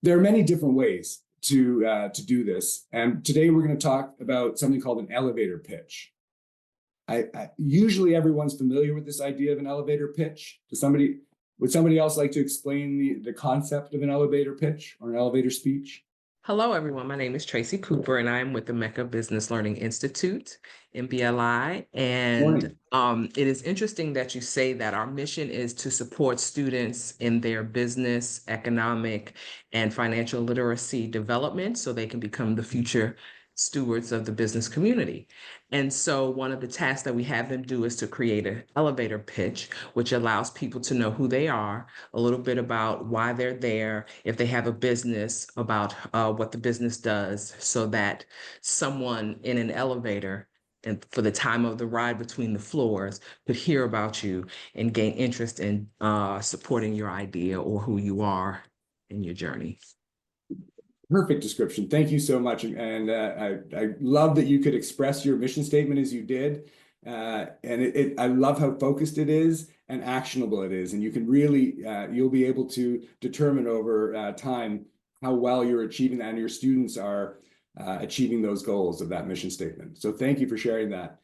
There are many different ways to do this, and today we're going to talk about something called an elevator pitch. Usually everyone's familiar with this idea of an elevator pitch. Would somebody else like to explain the concept of an elevator pitch or an elevator speech? Hello, everyone. My name is Tracy Cooper, and I'm with the Mecca Business Learning Institute, MBLI. And Morning. it is interesting that you say that our mission is to support students in their business, economic, and financial literacy development so they can become the future stewards of the business community. And so one of the tasks that we have them do is to create an elevator pitch, which allows people to know who they are, a little bit about why they're there, if they have a business, about what the business does, so that someone in an elevator and for the time of the ride between the floors could hear about you and gain interest in supporting your idea or who you are in your journey. Perfect description. Thank you so much. And I love that you could express your mission statement as you did. And I love how focused it is and actionable it is. And you can really, you'll be able to determine over time how well you're achieving that and your students are achieving those goals of that mission statement. So thank you for sharing that.